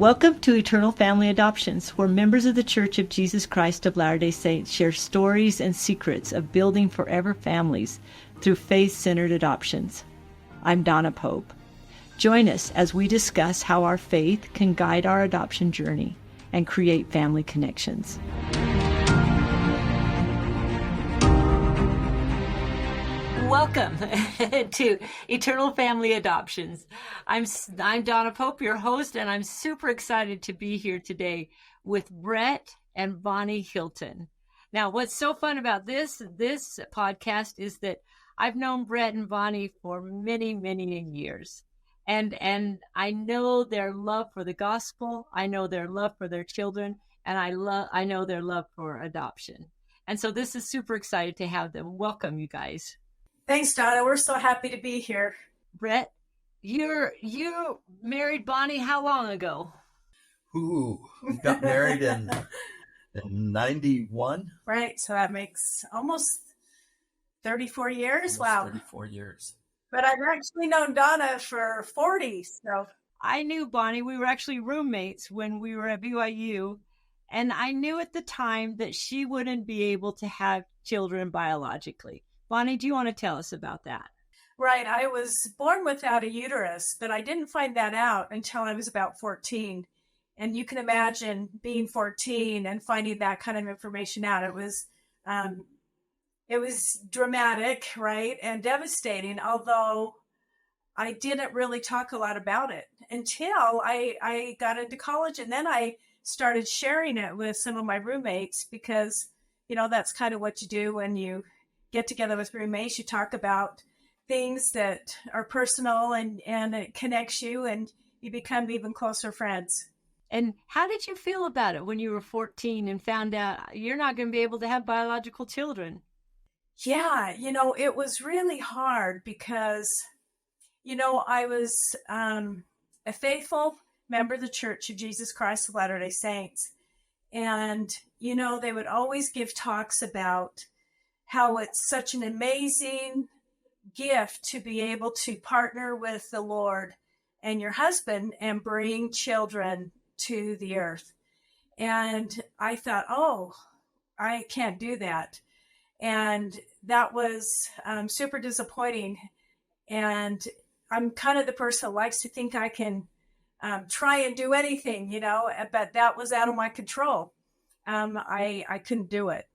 Welcome to Eternal Family Adoptions, where members of the Church of Jesus Christ of Latter-day Saints share stories and secrets of building forever families through faith-centered adoptions. I'm Donna Pope. Join us as we discuss how our faith can guide our adoption journey and create family connections. Welcome to Eternal Family Adoptions. I'm Donna Pope, your host, and I'm super excited to be here today with Brett and Bonnie Hilton. Now, what's so fun about this podcast is that I've known Brett and Bonnie for many, many years. And I know their love for the gospel. I know their love for their children, and I know their love for adoption. And so this is super excited to have them. Welcome, you guys. Thanks, Donna. We're so happy to be here. Brett, you married Bonnie how long ago? We got married in 91. Right, so that makes almost 34 years. Wow. 34 years. But I've actually known Donna for 40, so. I knew Bonnie. We were actually roommates when we were at BYU, and I knew at the time that she wouldn't be able to have children biologically. Bonnie, do you want to tell us about that? Right. I was born without a uterus, but I didn't find that out until I was about 14. And you can imagine being 14 and finding that kind of information out. It was dramatic, right, and devastating, although I didn't really talk a lot about it until I got into college. And then I started sharing it with some of my roommates because, you know, that's kind of what you do when you get together with roommates. You talk about things that are personal and it connects you and you become even closer friends. And how did you feel about it when you were 14 and found out you're not going to be able to have biological children? Yeah, it was really hard because, I was a faithful member of the Church of Jesus Christ of Latter-day Saints. And, they would always give talks about how it's such an amazing gift to be able to partner with the Lord and your husband and bring children to the earth. And I thought, I can't do that. And that was super disappointing. And I'm kind of the person that likes to think I can try and do anything, but that was out of my control. I couldn't do it.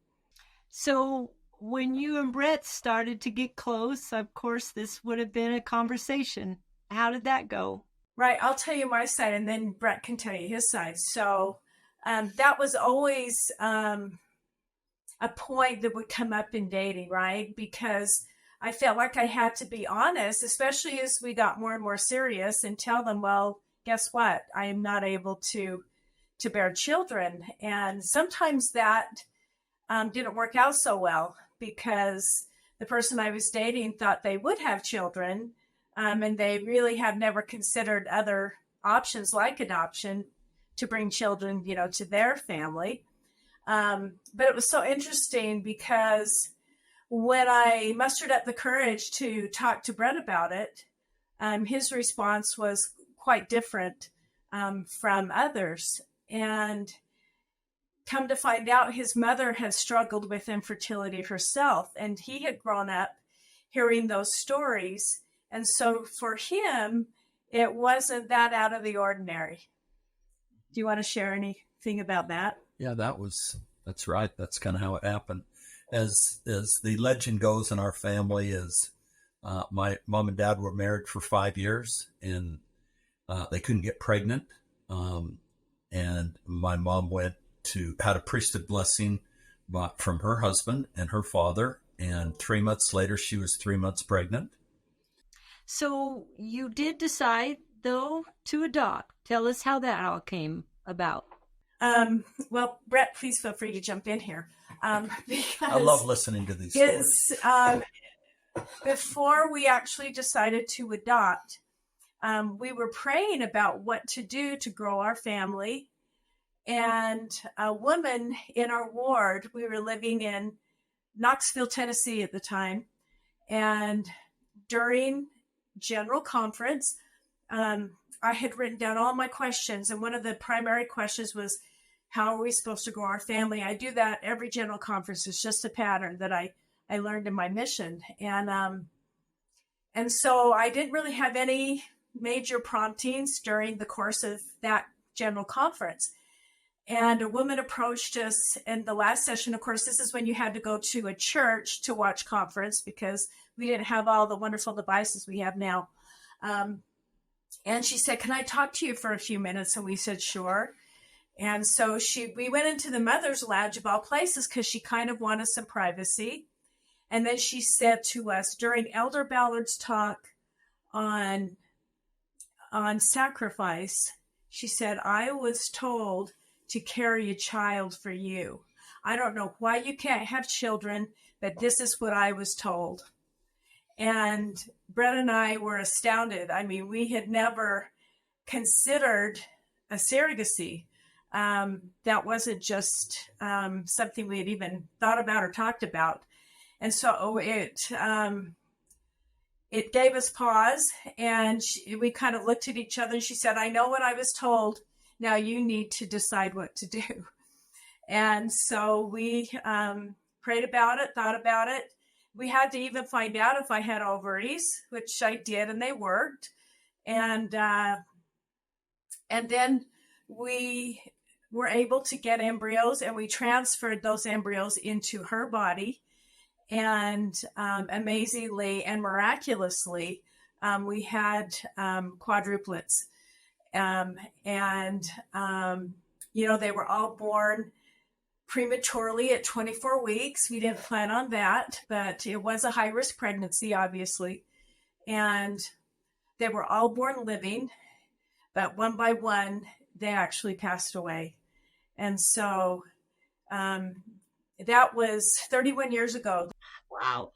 So when you and Brett started to get close, of course, this would have been a conversation. How did that go? Right. I'll tell you my side and then Brett can tell you his side. So that was always a point that would come up in dating, right? Because I felt like I had to be honest, especially as we got more and more serious, and tell them, well, guess what? I am not able to bear children. And sometimes that didn't work out so well because the person I was dating thought they would have children, and they really have never considered other options like adoption to bring children, to their family. But it was so interesting because when I mustered up the courage to talk to Brett about it, his response was quite different from others. And come to find out, his mother had struggled with infertility herself, and he had grown up hearing those stories. And so for him, it wasn't that out of the ordinary. Do you want to share anything about that? Yeah, that's right. That's kind of how it happened. As the legend goes in our family is my mom and dad were married for 5 years and they couldn't get pregnant. And my mom had a priesthood blessing from her husband and her father. And 3 months later, she was 3 months pregnant. So you did decide, though, to adopt. Tell us how that all came about. Well, Brett, please feel free to jump in here. Because I love listening to these stories. Before we actually decided to adopt, we were praying about what to do to grow our family. And a woman in our ward, we were living in Knoxville, Tennessee at the time. And during General Conference, I had written down all my questions, and one of the primary questions was, how are we supposed to grow our family? I do that every general conference. It's just a pattern that I learned in my mission. And so I didn't really have any major promptings during the course of that general conference. And a woman approached us in the last session. Of course, this is when you had to go to a church to watch conference because we didn't have all the wonderful devices we have now. And she said, can I talk to you for a few minutes? And we said, sure. And so we went into the mother's lounge of all places because she kind of wanted some privacy. And then she said to us during Elder Ballard's talk on sacrifice, she said, I was told to carry a child for you. I don't know why you can't have children, but this is what I was told. And Brett and I were astounded. I mean, we had never considered a surrogacy. That wasn't just something we had even thought about or talked about. And so it gave us pause, and we kind of looked at each other, and she said, I know what I was told. Now you need to decide what to do. And so we prayed about it, thought about it. We had to even find out if I had ovaries, which I did, and they worked. And then we were able to get embryos, and we transferred those embryos into her body. And amazingly and miraculously, we had quadruplets. They were all born prematurely at 24 weeks. We didn't plan on that, but it was a high-risk pregnancy, obviously. And they were all born living, but one by one, they actually passed away. And so that was 31 years ago. Wow.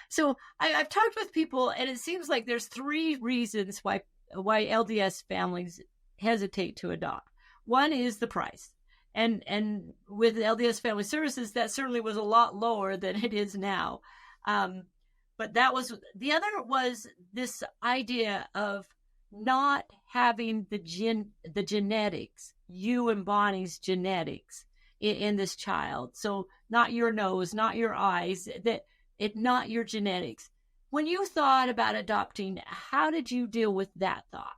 So I've talked with people, and it seems like there's 3 reasons why LDS families hesitate to adopt. One is the price. And with LDS Family Services, that certainly was a lot lower than it is now. But the other was this idea of not having the genetics, you and Bonnie's genetics in this child. So not your nose, not your eyes, not your genetics. When you thought about adopting, how did you deal with that thought?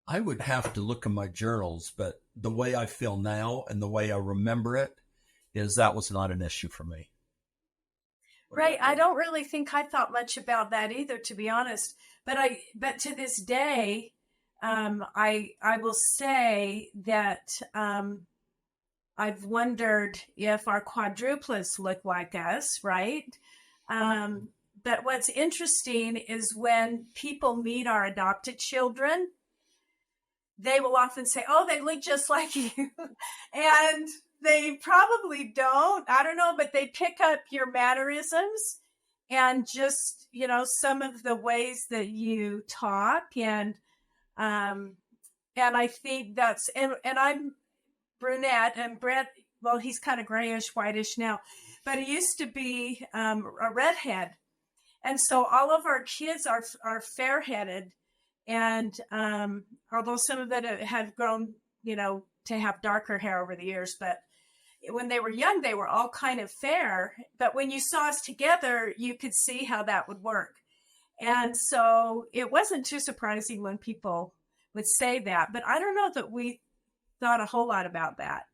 I would have to look in my journals, but the way I feel now and the way I remember it is that was not an issue for me. Right. I don't really think I thought much about that either, to be honest. But to this day, I will say that I've wondered if our quadruplets look like us, right? But what's interesting is when people meet our adopted children, they will often say, oh, they look just like you. And they probably don't. I don't know, but they pick up your mannerisms and just, some of the ways that you talk. And I think and I'm brunette, and Brett, well, he's kind of grayish, whitish now, but he used to be a redhead. And so all of our kids are fair-headed. And although some of them have grown, to have darker hair over the years, but when they were young, they were all kind of fair. But when you saw us together, you could see how that would work. And so it wasn't too surprising when people would say that. But I don't know that we thought a whole lot about that.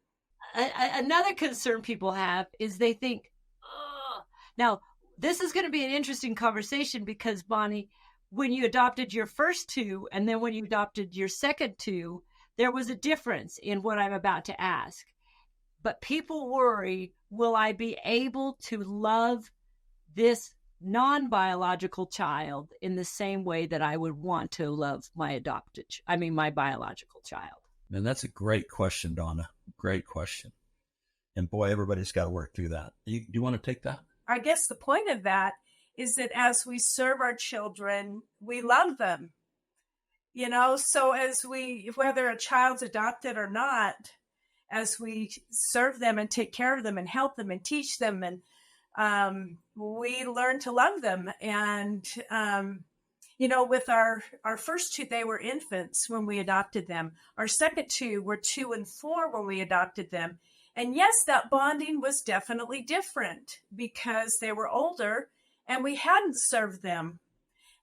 Another concern people have is they think, oh. Now, this is going to be an interesting conversation because, Bonnie, when you adopted your first 2 and then when you adopted your second 2, there was a difference in what I'm about to ask. But people worry, will I be able to love this non-biological child in the same way that I would want to love my biological child? And that's a great question, Donna. Great question. And boy, everybody's got to work through that. Do you want to take that? I guess the point of that is that as we serve our children, we love them. So whether a child's adopted or not, as we serve them and take care of them and help them and teach them, and we learn to love them. And with our first two, they were infants when we adopted them. Our second two were 2 and 4 when we adopted them. And yes, that bonding was definitely different because they were older and we hadn't served them.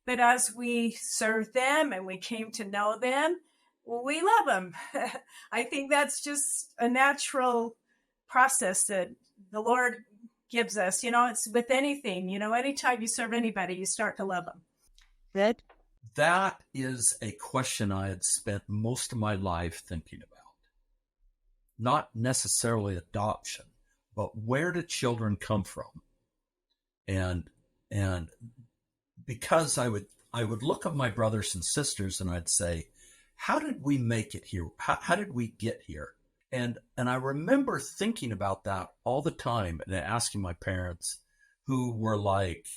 But as we served them and we came to know them, we love them. I think that's just a natural process that the Lord gives us. It's with anything, anytime you serve anybody, you start to love them. Good. That is a question I had spent most of my life thinking about. Not necessarily adoption, but where do children come from? And because I would look at my brothers and sisters and I'd say, how did we make it here? How did we get here? And I remember thinking about that all the time and asking my parents, who were like,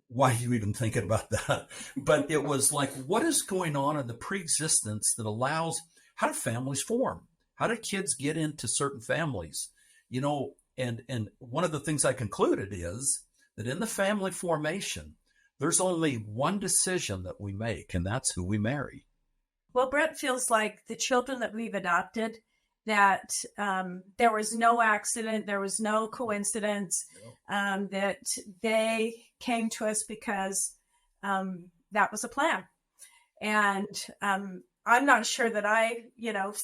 why are you even thinking about that? But it was like, what is going on in the pre-existence that allows, how do families form? How do kids get into certain families? And one of the things I concluded is that in the family formation, there's only one decision that we make, and that's who we marry. Well, Brett feels like the children that we've adopted, that there was no accident, there was no coincidence, that they came to us because that was a plan. And I'm not sure that I,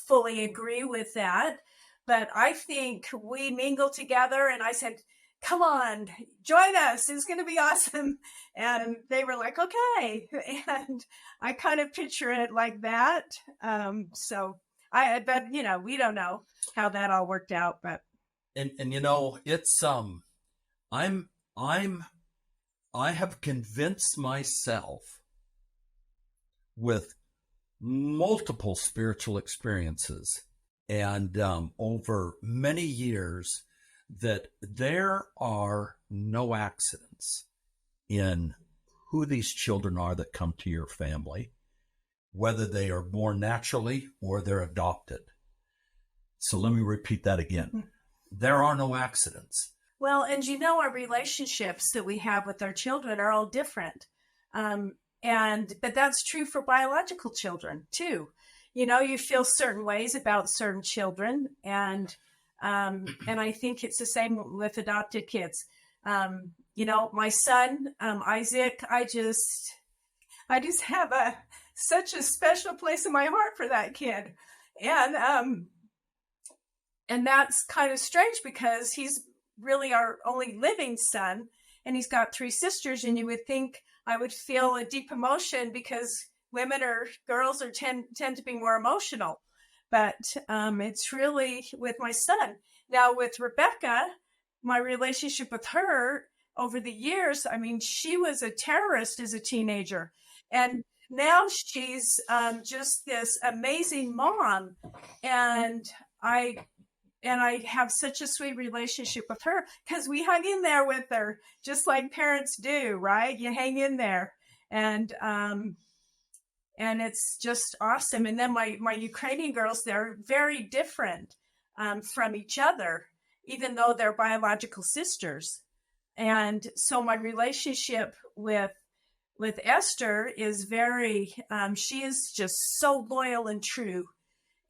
fully agree with that, but I think we mingled together and I said, come on, join us. It's going to be awesome. And they were like, okay. And I kind of picture it like that. But we don't know how that all worked out, but. And it's, I have convinced myself with multiple spiritual experiences and over many years that there are no accidents in who these children are that come to your family, whether they are born naturally or they're adopted. So let me repeat that again. There are no accidents. Well, and our relationships that we have with our children are all different. But that's true for biological children too. You feel certain ways about certain children, and I think it's the same with adopted kids. My son, Isaac, I just have such a special place in my heart for that kid. And that's kind of strange because he's really our only living son and he's got 3 sisters, and you would think I would feel a deep emotion because girls tend to be more emotional. But it's really with my son. Now with Rebecca, my relationship with her over the years, she was a terrorist as a teenager. And now she's just this amazing mom. And I have such a sweet relationship with her because we hung in there with her, just like parents do, right? You hang in there. And it's just awesome. And then my Ukrainian girls, they're very different from each other, even though they're biological sisters. And so my relationship with Esther is she is just so loyal and true.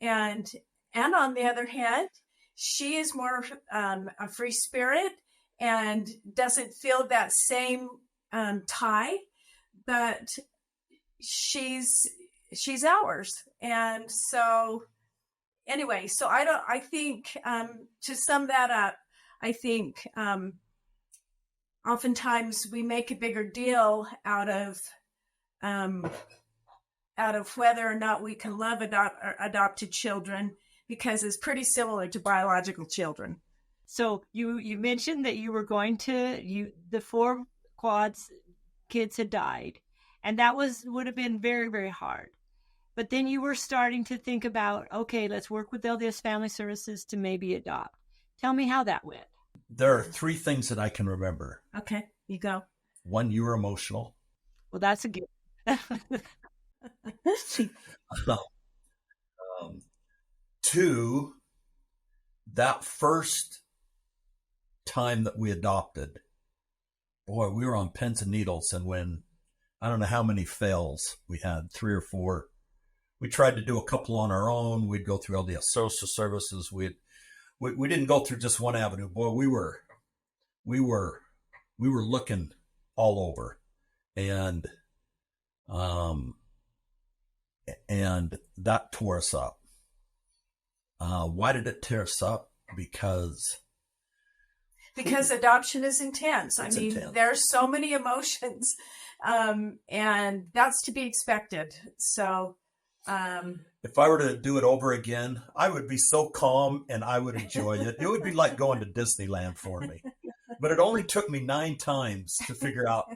And on the other hand, she is more a free spirit and doesn't feel that same tie, but she's ours. And so anyway, I think to sum that up, I think oftentimes we make a bigger deal out of whether or not we can love adopted children, because it's pretty similar to biological children. So you mentioned that you were going to, the 4 quads kids had died, and that would have been very, very hard. But then you were starting to think about, okay, let's work with LDS Family Services to maybe adopt. Tell me how that went. There are 3 things that I can remember. Okay, you go. 1, you were emotional. Well, that's a good. 2, that first time that we adopted, boy, we were on pins and needles. And when, I don't know how many fails we had, 3 or 4, we tried to do a couple on our own. We'd go through LDS Social Services. We didn't go through just one avenue. Boy, we were looking all over, and that tore us up. Why did it tear us up? Because adoption is intense. I mean, intense. There's so many emotions, and that's to be expected. So, if I were to do it over again, I would be so calm and I would enjoy it. It would be like going to Disneyland for me. But it only took me 9 times to figure out.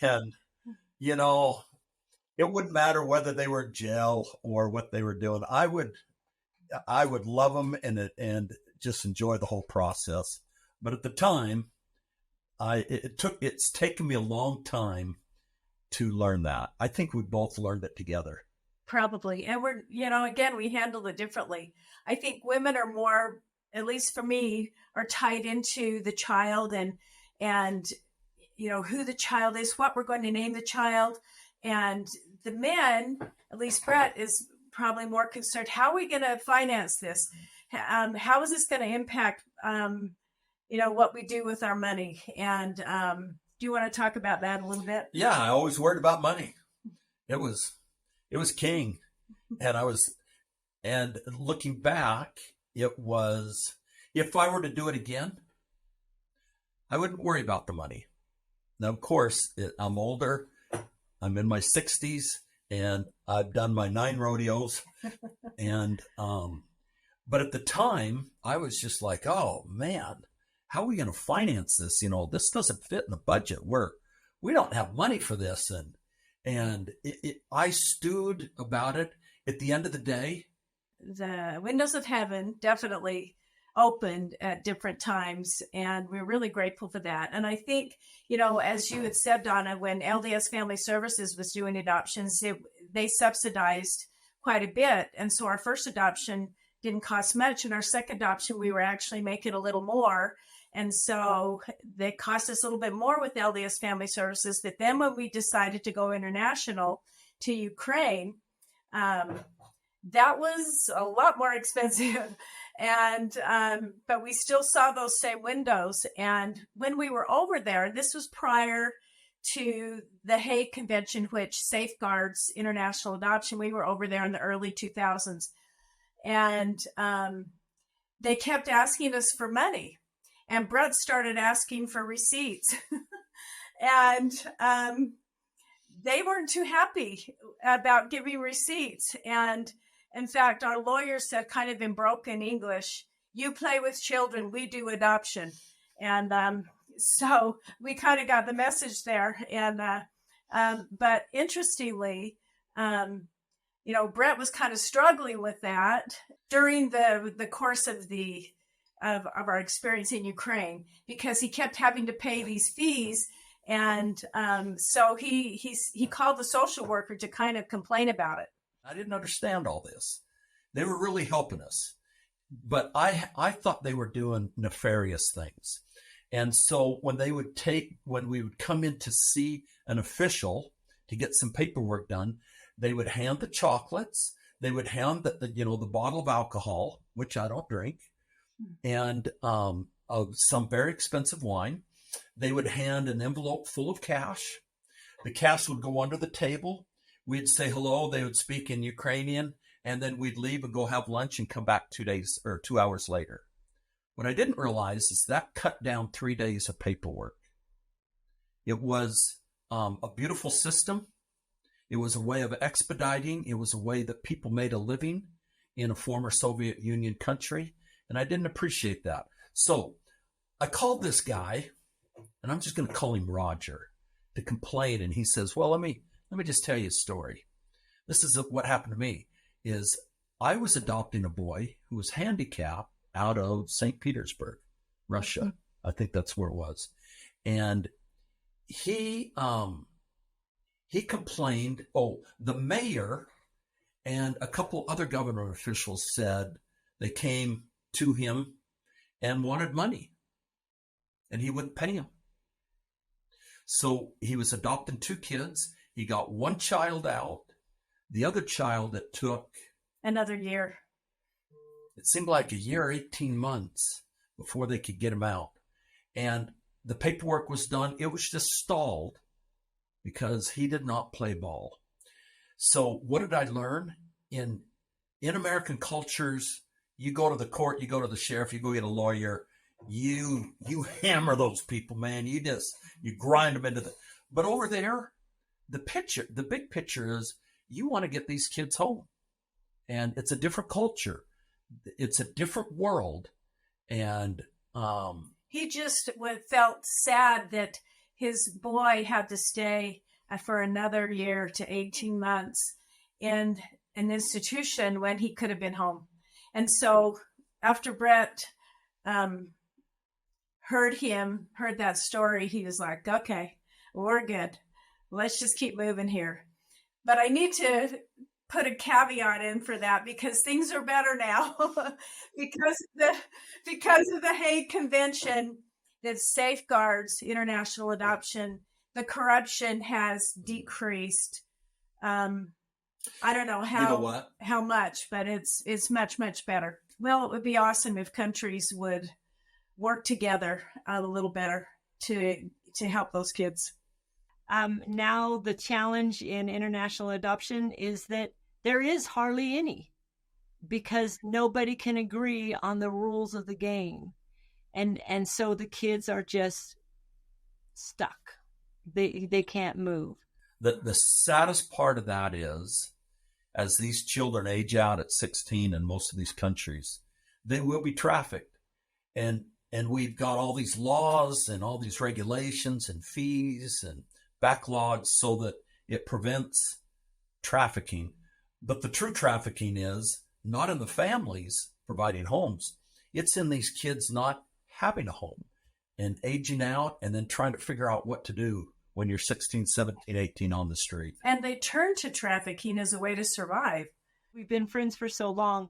And, you know, it wouldn't matter whether they were in jail or what they were doing. I would love them and just enjoy the whole process. But at the time, it's taken me a long time to learn that. I think we both learned it together. Probably. And we're, again, we handle it differently. I think women are more, at least for me, are tied into the child and who the child is, what we're going to name the child. And the men, at least Brett, is probably more concerned. How are we going to finance this? How is this going to impact, what we do with our money? And do you want to talk about that a little bit? Yeah, I always worried about money. It was king. And looking back, it was, if I were to do it again, I wouldn't worry about the money. Now, of course, I'm older. I'm in my 60s, and I've done my 9 rodeos. And, but at the time, I was just like, oh, man, how are we going to finance this? This doesn't fit in the budget. We don't have money for this. And I stewed about it. At the end of the day, the windows of heaven definitely opened at different times, and we're really grateful for that. And I think, as you had said, Donna, when LDS Family Services was doing adoptions, they subsidized quite a bit. And so our first adoption didn't cost much, and our second adoption, we were actually making a little more. And so they cost us a little bit more with LDS Family Services. That then when we decided to go international to Ukraine, that was a lot more expensive. And but we still saw those same windows. And when we were over there, this was prior to the Hague Convention, which safeguards international adoption. We were over there in the early 2000s. And they kept asking us for money. And Brett started asking for receipts. And they weren't too happy about giving receipts. And in fact, our lawyer said, kind of in broken English, "You play with children, we do adoption." And so we kind of got the message there. And but interestingly, Brett was kind of struggling with that during the course of of our experience in Ukraine, because he kept having to pay these fees. And so he called the social worker to kind of complain about it. I didn't understand all this. They were really helping us, but I thought they were doing nefarious things. And so when we would come in to see an official to get some paperwork done, they would hand the chocolates, they would hand the bottle of alcohol, which I don't drink, and some very expensive wine. They would hand an envelope full of cash. The cash would go under the table. We'd say hello. They would speak in Ukrainian, and then we'd leave and go have lunch and come back 2 hours later. What I didn't realize is that cut down 3 days of paperwork. It was a beautiful system. It was a way of expediting. It was a way that people made a living in a former Soviet Union country, and I didn't appreciate that. So I called this guy, and I'm just going to call him Roger, to complain. And he says, well, let me just tell you a story. This is what happened to me. Is I was adopting a boy who was handicapped out of St. Petersburg, Russia. I think that's where it was. And he complained. Oh, the mayor and a couple other government officials said they came to him and wanted money, and he wouldn't pay them. So he was adopting 2 kids. He got 1 child out. The other child, it took Another year. it seemed like a year, 18 months before they could get him out. And the paperwork was done. It was just stalled because he did not play ball. So what did I learn? In American cultures, you go to the court, you go to the sheriff, you go get a lawyer, you hammer those people, man. You grind them into the, but over there, the big picture is you want to get these kids home. And it's a different culture. It's a different world. And he just felt sad that his boy had to stay for another year to 18 months in an institution when he could have been home. And so after Brett heard that story, he was like, okay, we're good. Let's just keep moving here. But I need to put a caveat in for that because things are better now because of the Hague Convention that safeguards international adoption. The corruption has decreased. I don't know how much, but it's much, much better. Well, it would be awesome if countries would work together a little better to help those kids. Now the challenge in international adoption is that there is hardly any because nobody can agree on the rules of the game. And so the kids are just stuck. They can't move. The saddest part of that is, as these children age out at 16 in most of these countries, they will be trafficked. And we've got all these laws and all these regulations and fees and backlogs so that it prevents trafficking. But the true trafficking is not in the families providing homes. It's in these kids not having a home and aging out and then trying to figure out what to do when you're 16, 17, 18 on the street. And they turn to trafficking as a way to survive. We've been friends for so long.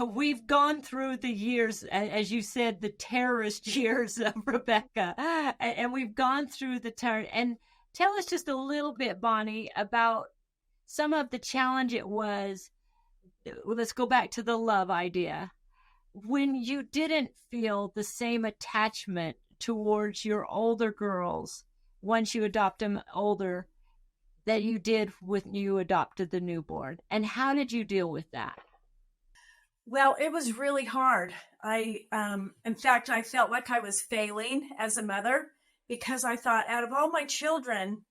We've gone through the years, as you said, the terrorist years of Rebecca, and we've gone through the turn. And tell us just a little bit, Bonnie, about some of the challenge it was. Let's go back to the love idea. When you didn't feel the same attachment towards your older girls once you adopt them older that you did when you adopted the newborn. And how did you deal with that? Well, it was really hard. In fact, I felt like I was failing as a mother because I thought out of all my children,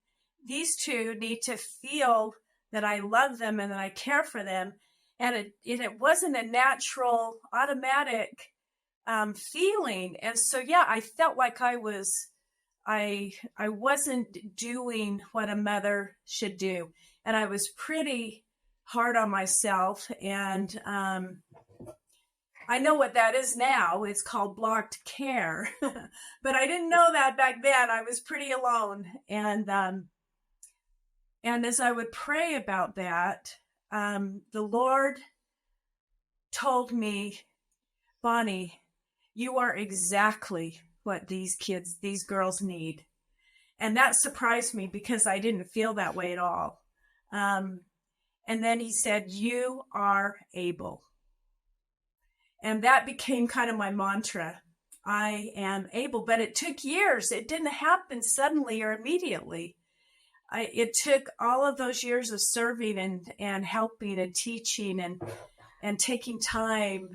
these 2 need to feel that I love them and that I care for them. And it wasn't a natural, automatic feeling. And so, yeah, I felt like I wasn't doing what a mother should do. And I was pretty hard on myself. And I know what that is now. It's called blocked care. But I didn't know that back then. I was pretty alone. And as I would pray about that, the Lord told me, Bonnie, you are exactly what these girls need. And that surprised me because I didn't feel that way at all. And then he said, you are able. And that became kind of my mantra. I am able, but it took years. It didn't happen suddenly or immediately. It took all of those years of serving and helping and teaching and taking time,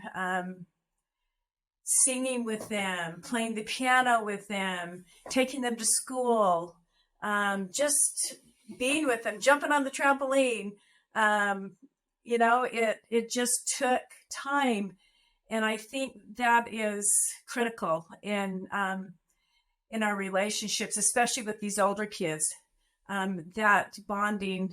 singing with them, playing the piano with them, taking them to school, just being with them, jumping on the trampoline. It just took time. And I think that is critical in our relationships, especially with these older kids. That bonding,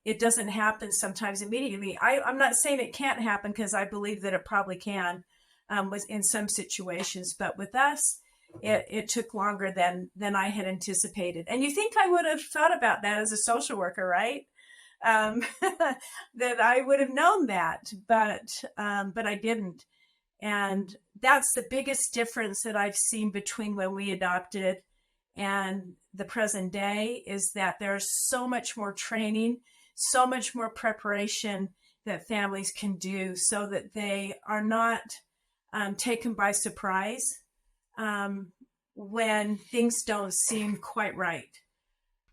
it doesn't happen sometimes immediately. I'm not saying it can't happen because I believe that it probably can in some situations. But with us, it took longer than I had anticipated. And you think I would have thought about that as a social worker, right? That I would have known that, but I didn't. And that's the biggest difference that I've seen between when we adopted and the present day, is that there's so much more training, so much more preparation that families can do so that they are not taken by surprise when things don't seem quite right.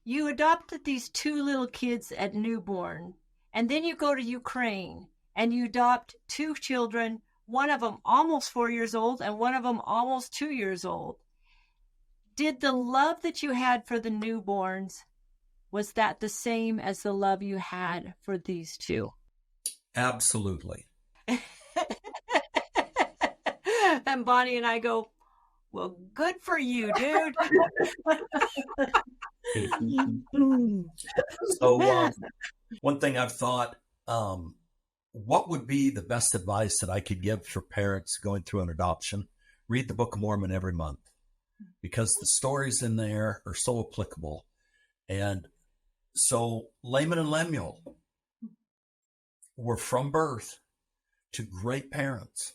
You adopted these two little kids at newborn, and then you go to Ukraine and you adopt two children, one of them almost 4 years old and one of them almost 2 years old. Did the love that you had for the newborns, was that the same as the love you had for these two? Absolutely. And Bonnie and I go, well, good for you, dude. So one thing I've thought, what would be the best advice that I could give for parents going through an adoption? Read the Book of Mormon every month, because the stories in there are so applicable. And so Laman and Lemuel were from birth to great parents.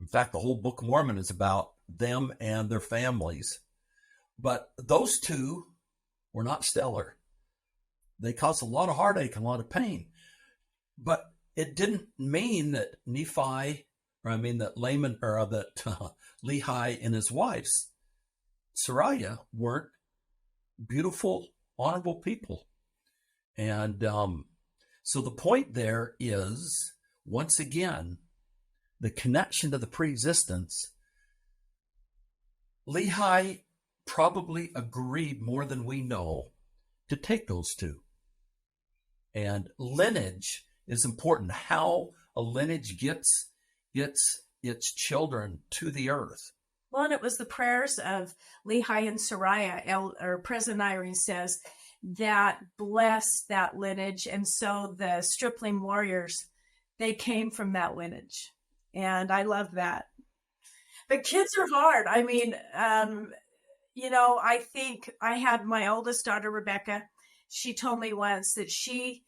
In fact, the whole Book of Mormon is about them and their families. But those two were not stellar. They caused a lot of heartache and a lot of pain. But it didn't mean that that Lehi and his wives, Sariah, weren't beautiful, honorable people. And so the point there is, once again, the connection to the pre-existence. Lehi probably agreed more than we know to take those two. And lineage is important. How a lineage gets its children to the earth. Well, and it was the prayers of Lehi and Sariah, or President Irene says, that blessed that lineage. And so the stripling warriors, they came from that lineage. And I love that. But kids are hard. I mean, I think I had my oldest daughter, Rebecca. She told me once that she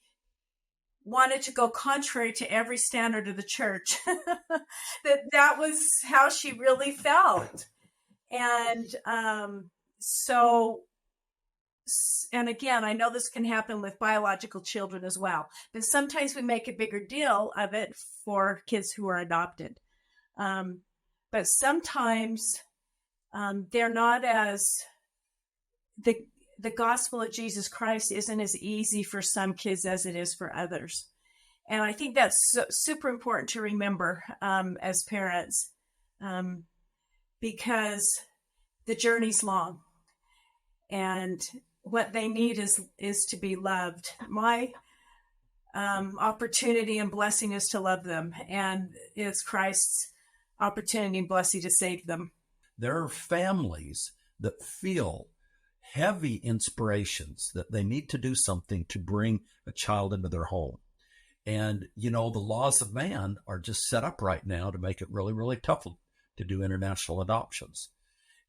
wanted to go contrary to every standard of the church. that was how she really felt. And and again, I know this can happen with biological children as well, but sometimes we make a bigger deal of it for kids who are adopted. But sometimes they're not the gospel of Jesus Christ isn't as easy for some kids as it is for others. And I think that's super important to remember as parents, because the journey's long and what they need is to be loved. My opportunity and blessing is to love them, and it's Christ's opportunity and blessing to save them. There are families that feel heavy inspirations that they need to do something to bring a child into their home. And, the laws of man are just set up right now to make it really, really tough to do international adoptions.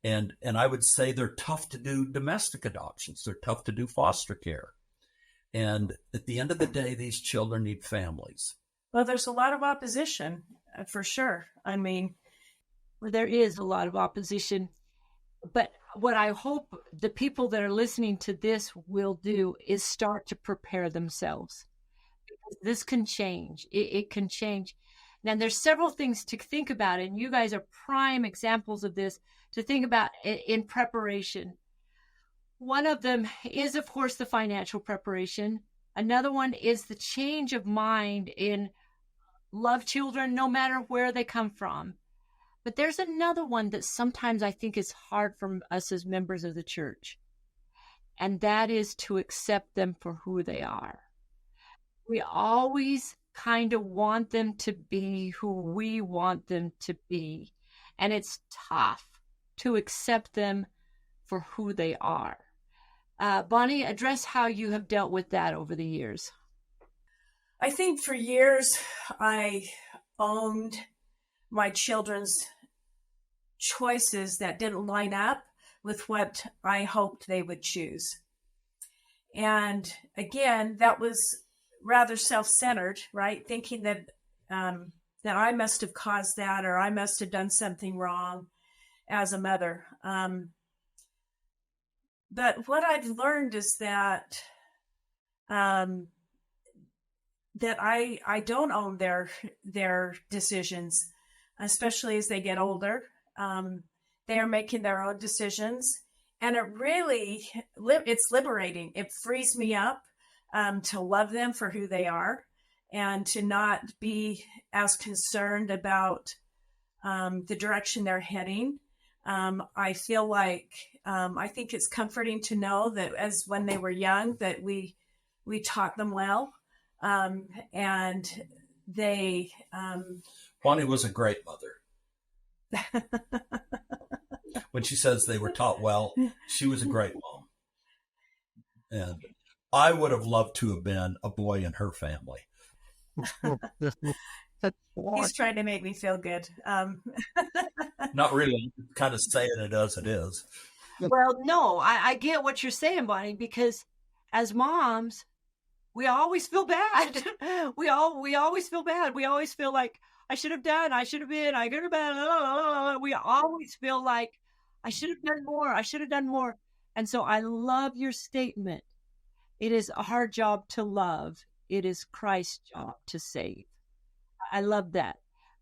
And I would say they're tough to do domestic adoptions. They're tough to do foster care. And at the end of the day, these children need families. Well, there's a lot of opposition, for sure. I mean, there is a lot of opposition. But what I hope the people that are listening to this will do is start to prepare themselves. Because this can change. It can change. Now, there's several things to think about, and you guys are prime examples of this, to think about in preparation. One of them is, of course, the financial preparation. Another one is the change of mind in love children, no matter where they come from. But there's another one that sometimes I think is hard for us as members of the church, and that is to accept them for who they are. We always kind of want them to be who we want them to be, and it's tough to accept them for who they are. Bonnie, address how you have dealt with that over the years. I think for years I owned my children's choices that didn't line up with what I hoped they would choose. And again, that was rather self-centered, right? Thinking that that I must have caused that, or I must have done something wrong as a mother. But what I've learned is that that I don't own their decisions, especially as they get older. They are making their own decisions, and it really it's liberating. It frees me up to love them for who they are, and to not be as concerned about the direction they're heading. I feel like I think it's comforting to know that as when they were young, that we taught them well, and they. Bonnie was a great mother. When she says they were taught well, she was a great mom, and I would have loved to have been a boy in her family. He's trying to make me feel good. Not really. Kind of saying it as it is. Well, no, I get what you're saying, Bonnie, because as moms, we always feel bad. we always feel bad. We always feel like I should have done, I should have been, I could have been. We always feel like I should have done more. I should have done more. And so I love your statement. It is our job to love. It is Christ's job to save. I love that.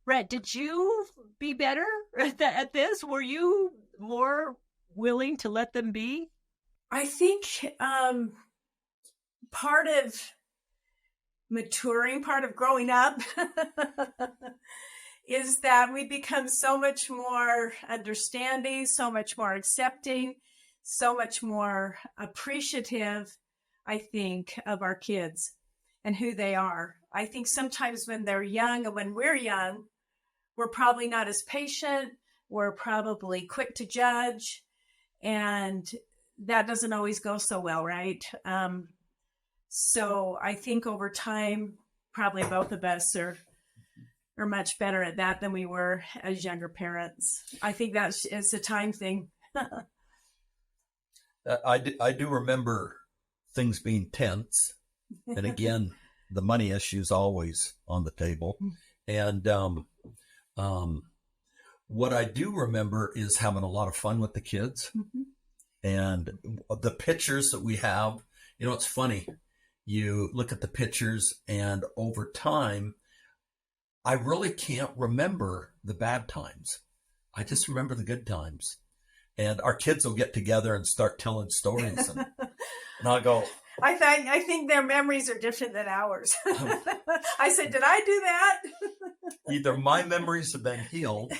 Brett, did you be better at this? Were you more willing to let them be? I think part of maturing, part of growing up is that we become so much more understanding, so much more accepting, so much more appreciative, I think, of our kids and who they are. I think sometimes when they're young and when we're young, we're probably not as patient. We're probably quick to judge. And that doesn't always go so well, right? So I think over time, probably both of us are much better at that than we were as younger parents. I think it's a time thing. I do remember things being tense. And again, the money issue is always on the table. And what I do remember is having a lot of fun with the kids. Mm-hmm. And the pictures that we have, it's funny. You look at the pictures, and over time, I really can't remember the bad times. I just remember the good times. And our kids will get together and start telling stories. And I'll go, I think their memories are different than ours. I said, did I do that? Either my memories have been healed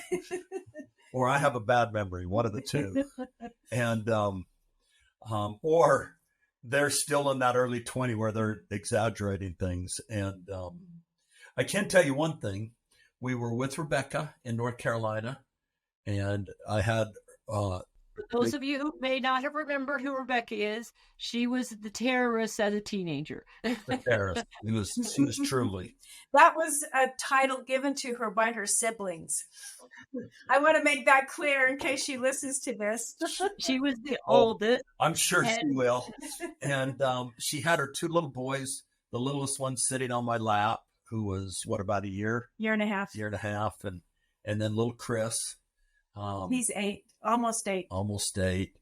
or I have a bad memory, one of the two. And, or they're still in that early 20 where they're exaggerating things. And I can tell you one thing. We were with Rebecca in North Carolina, and I had... For those of you who may not have remembered who Rebecca is, she was the terrorist as a teenager. The terrorist. She was truly. That was a title given to her by her siblings. I want to make that clear in case she listens to this. She was the oldest. I'm sure she will. And she had her two little boys, the littlest one sitting on my lap, who was, about a year? Year and a half. And then little Chris. He's 8. Almost 8.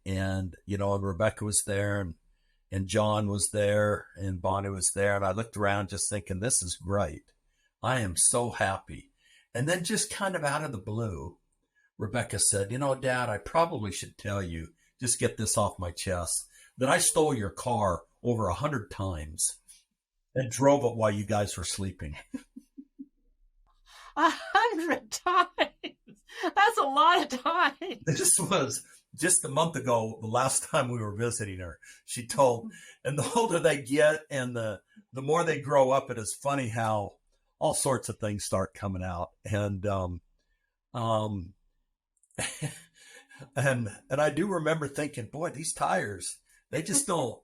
And, and Rebecca was there, and John was there, and Bonnie was there. And I looked around just thinking, this is great. I am so happy. And then just kind of out of the blue, Rebecca said, Dad, I probably should tell you, just get this off my chest, that I stole your car over 100 times and drove it while you guys were sleeping. 100 times? That's a lot of times. This was just a month ago, the last time we were visiting her. She told, and the older they get and the more they grow up, it is funny how all sorts of things start coming out. And and I do remember thinking, boy, these tires, they just don't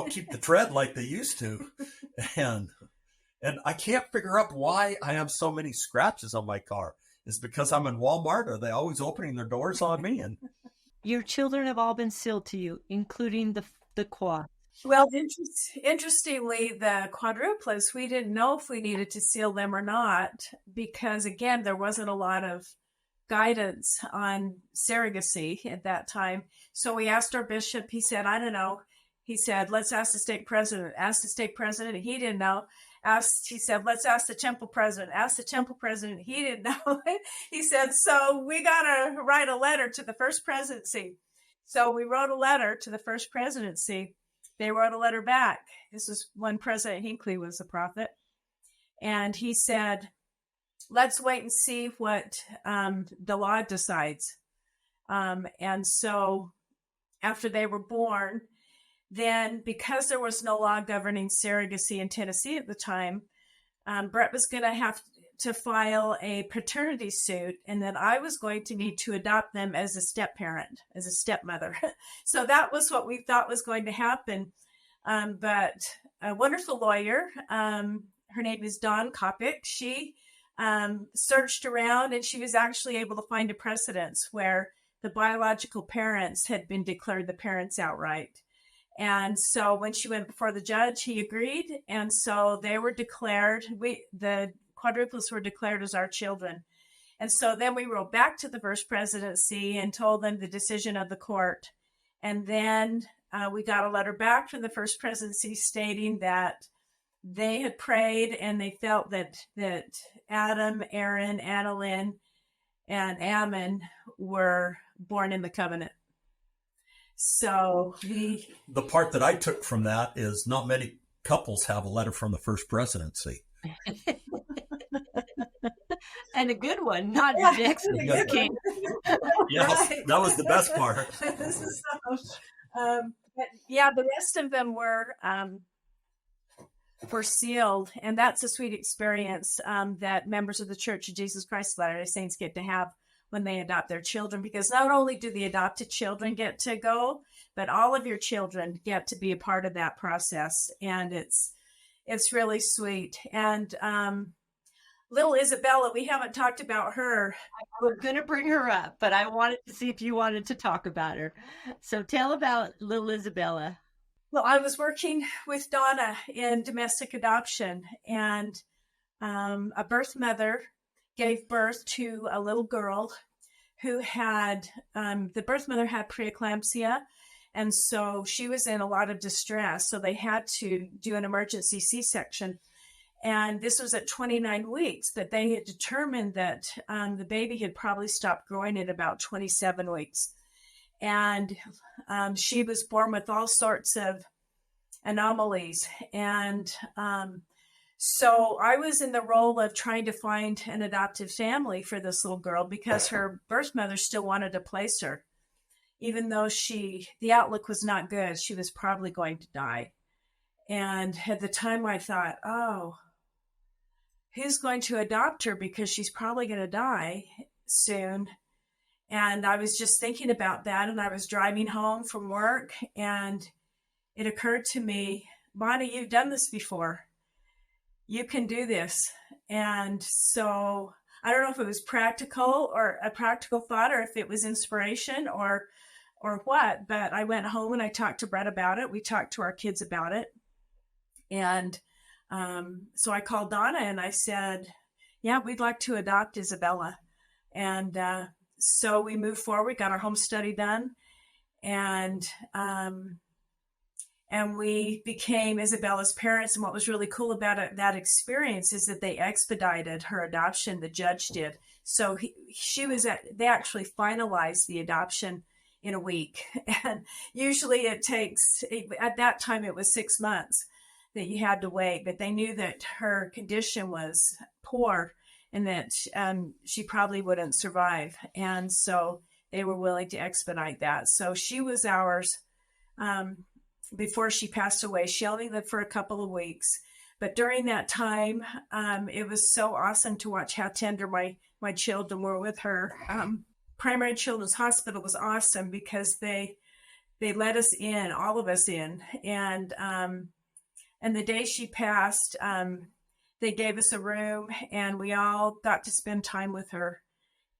keep the tread like they used to. And I can't figure out why I have so many scratches on my car. It's because I'm in Walmart. Are they always opening their doors on me? And your children have all been sealed to you, including the quad. Well, interestingly, the quadruplets, we didn't know if we needed to seal them or not because, again, there wasn't a lot of guidance on surrogacy at that time. So we asked our bishop. He said, I don't know. He said, let's ask the stake president. Asked the stake president. He didn't know. He said, let's ask the temple president. Asked the temple president. He didn't know. He said, so we got to write a letter to the first presidency. So we wrote a letter to the first presidency. They wrote a letter back. This is when President Hinckley was a prophet. And he said, let's wait and see what the law decides. And so after they were born, then because there was no law governing surrogacy in Tennessee at the time, Brett was going to have to file a paternity suit, and then I was going to need to adopt them as a step parent, as a stepmother. So that was what we thought was going to happen. But a wonderful lawyer, her name is Donna Pope, she searched around, and she was actually able to find a precedence where the biological parents had been declared the parents outright. And so when she went before the judge, he agreed. And so they were declared, the quadruplets were declared as our children. And so then we wrote back to the first presidency and told them the decision of the court. And then we got a letter back from the first presidency stating that they had prayed and they felt that Adam, Aaron, Annalyn, and Ammon were born in the covenant. So the part that I took from that is not many couples have a letter from the first presidency. And a good one, not the next one. Okay. Yes, right. That was the best part. But yeah, the rest of them were sealed, and that's a sweet experience that members of the Church of Jesus Christ of Latter-day Saints get to have when they adopt their children, because not only do the adopted children get to go, but all of your children get to be a part of that process, and it's really sweet. And little Isabella, we haven't talked about her. I was going to bring her up, but I wanted to see if you wanted to talk about her. So tell about little Isabella. Well, I was working with Donna in domestic adoption, and a birth mother gave birth to a little girl who had, the birth mother had preeclampsia, and so she was in a lot of distress. So they had to do an emergency C-section. And this was at 29 weeks, but they had determined that the baby had probably stopped growing at about 27 weeks. And she was born with all sorts of anomalies. And so I was in the role of trying to find an adoptive family for this little girl because her birth mother still wanted to place her. Even though the outlook was not good, she was probably going to die. And at the time I thought, oh, who's going to adopt her because she's probably going to die soon. And I was just thinking about that, and I was driving home from work, and it occurred to me, Bonnie, you've done this before. You can do this. And so I don't know if it was practical or a practical thought, or if it was inspiration or what, but I went home and I talked to Brett about it. We talked to our kids about it. And so I called Donna and I said, yeah, we'd like to adopt Isabella. And so we moved forward, got our home study done, and we became Isabella's parents. And what was really cool about that experience is that they expedited her adoption. The judge did. So they actually finalized the adoption in a week. And usually it takes, at that time it was 6 months that you had to wait, but they knew that her condition was poor and that she probably wouldn't survive. And so they were willing to expedite that. So she was ours before she passed away. She only lived for a couple of weeks. But during that time, it was so awesome to watch how tender my children were with her. Primary Children's Hospital was awesome because they let us in, all of us in. And the day she passed, they gave us a room and we all got to spend time with her.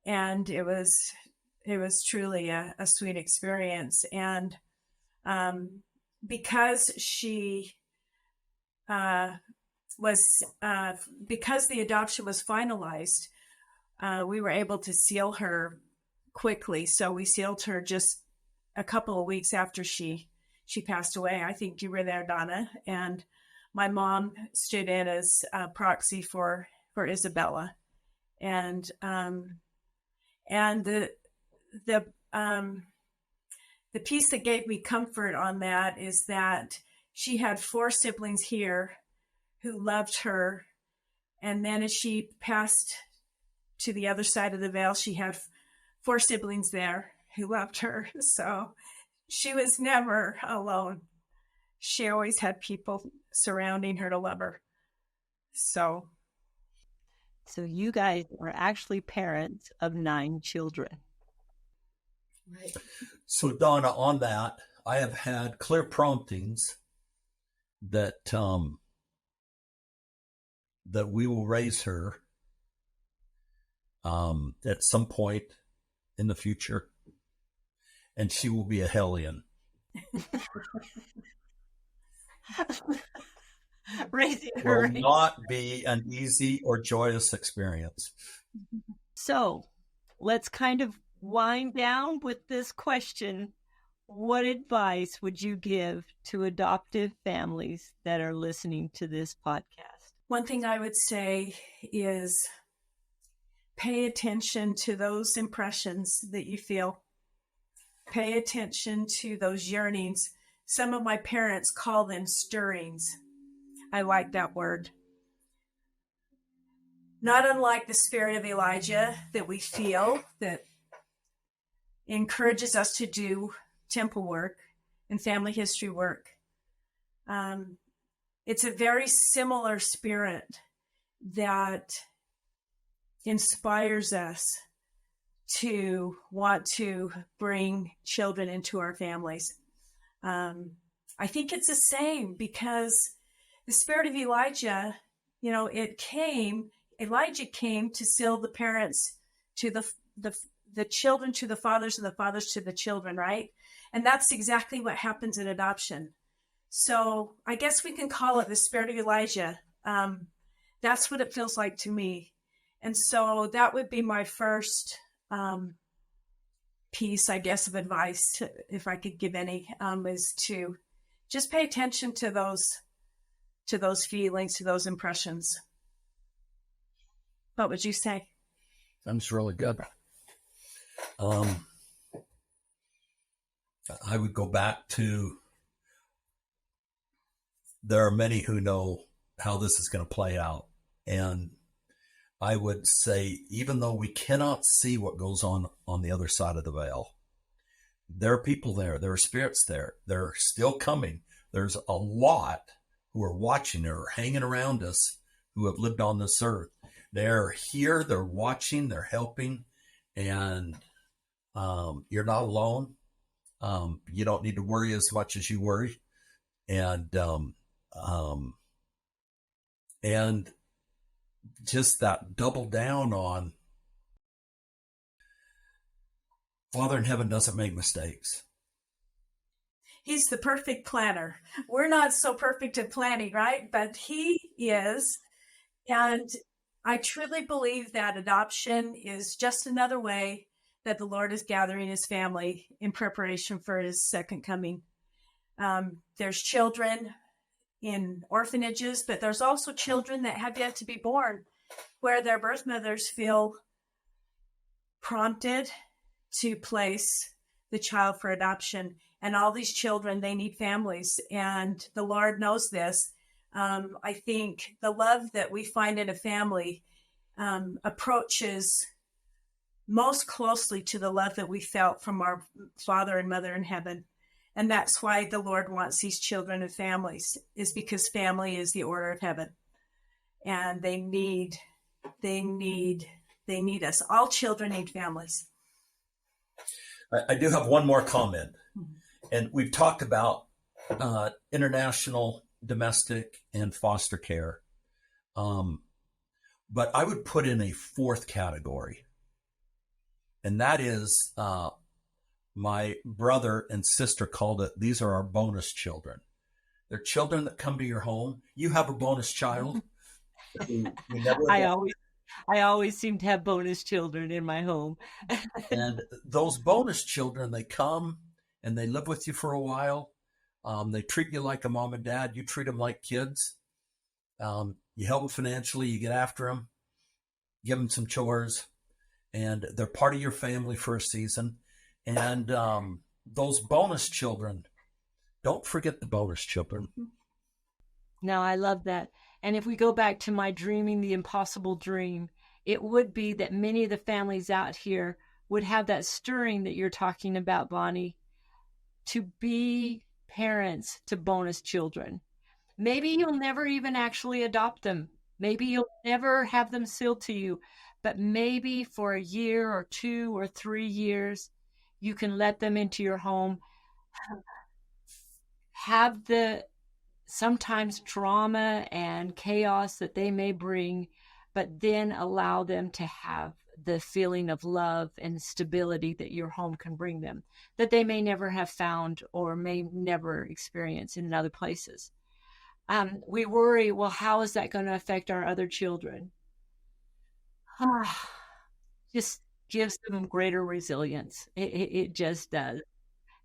And it was truly a sweet experience. And because she because the adoption was finalized, we were able to seal her quickly. So we sealed her just a couple of weeks after she passed away. I think you were there, Donna, and my mom stood in as a proxy for Isabella, and the piece that gave me comfort on that is that she had 4 siblings here who loved her, and then as she passed to the other side of the veil, she had 4 siblings there who loved her. So she was never alone. She always had people surrounding her to love her. So you guys are actually parents of 9 children. right. So Donna, on that, I have had clear promptings that that we will raise her at some point in the future, and she will be a hellion. Raising It her. will not be an easy or joyous experience. So let's kind of wind down with this question. What advice would you give to adoptive families that are listening to this podcast? One thing I would say is pay attention to those impressions that you feel. Pay attention to those yearnings. Some of my parents call them stirrings. I like that word. Not unlike the spirit of Elijah that we feel, that encourages us to do temple work and family history work. It's a very similar spirit that inspires us to want to bring children into our families. I think it's the same because the spirit of Elijah, Elijah came to seal the parents to the children to the fathers and the fathers to the children, right? And that's exactly what happens in adoption. So I guess we can call it the spirit of Elijah. That's what it feels like to me. And so that would be my first piece, I guess, of advice, if I could give any, is to just pay attention to those feelings, to those impressions. What would you say? Sounds really good. I would go back to, there are many who know how this is going to play out. And I would say, even though we cannot see what goes on the other side of the veil, there are people there. There are spirits there. They're still coming. There's a lot who are watching or hanging around us who have lived on this earth. They're here. They're watching. They're helping. And you're not alone. You don't need to worry as much as you worry. And just that double down on Father in heaven doesn't make mistakes. He's the perfect planner. We're not so perfect at planning, right? But he is. And I truly believe that adoption is just another way that the Lord is gathering his family in preparation for his second coming. There's children in orphanages, but there's also children that have yet to be born, where their birth mothers feel prompted to place the child for adoption. And all these children, they need families. And the Lord knows this. I think the love that we find in a family approaches most closely to the love that we felt from our Father and Mother in heaven. And that's why the Lord wants these children and families, is because family is the order of heaven. And they need us. All children need families. I do have one more comment. And we've talked about international, domestic, and foster care. But I would put in a fourth category. And that is my brother and sister called it, these are our bonus children. They're children that come to your home. You have a bonus child. You never I always seem to have bonus children in my home. And those bonus children, they come and they live with you for a while. They treat you like a mom and dad. You treat them like kids. You help them financially. You get after them, give them some chores, and they're part of your family for a season. And those bonus children, don't forget the bonus children. No, I love that. And if we go back to my dreaming the impossible dream, it would be that many of the families out here would have that stirring that you're talking about, Bonnie, to be parents to bonus children. Maybe you'll never even actually adopt them. Maybe you'll never have them sealed to you, but maybe for a year or 2 or 3 years, you can let them into your home, have the sometimes trauma and chaos that they may bring, but then allow them to have the feeling of love and stability that your home can bring them, that they may never have found or may never experience in other places. We worry, well, how is that going to affect our other children? Just gives them greater resilience. It just does.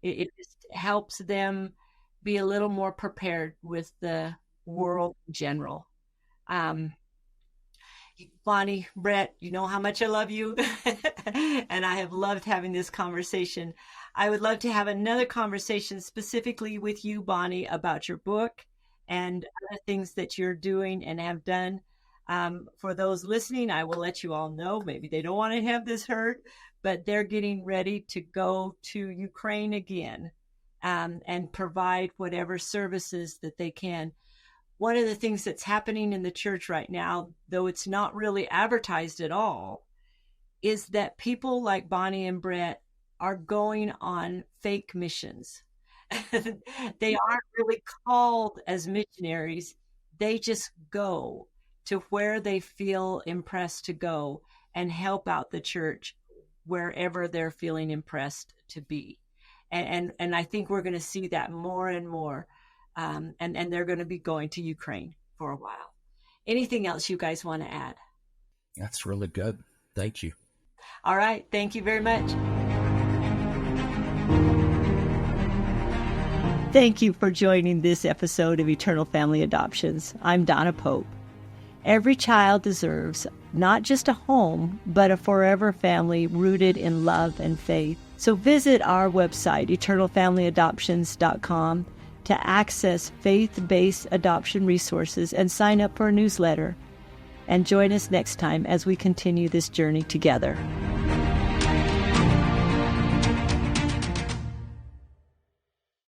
It just helps them be a little more prepared with the world in general. Bonnie, Brett, you know how much I love you. And I have loved having this conversation. I would love to have another conversation specifically with you, Bonnie, about your book and other things that you're doing and have done. For those listening, I will let you all know, maybe they don't want to have this heard, but they're getting ready to go to Ukraine again. And provide whatever services that they can. One of the things that's happening in the church right now, though it's not really advertised at all, is that people like Bonnie and Brett are going on fake missions. They aren't really called as missionaries. They just go to where they feel impressed to go and help out the church wherever they're feeling impressed to be. And I think we're going to see that more and more. And they're going to be going to Ukraine for a while. Anything else you guys want to add? That's really good. Thank you. All right. Thank you very much. Thank you for joining this episode of Eternal Family Adoptions. I'm Donna Pope. Every child deserves not just a home, but a forever family rooted in love and faith. So visit our website, eternalfamilyadoptions.com, to access faith-based adoption resources and sign up for a newsletter. And join us next time as we continue this journey together.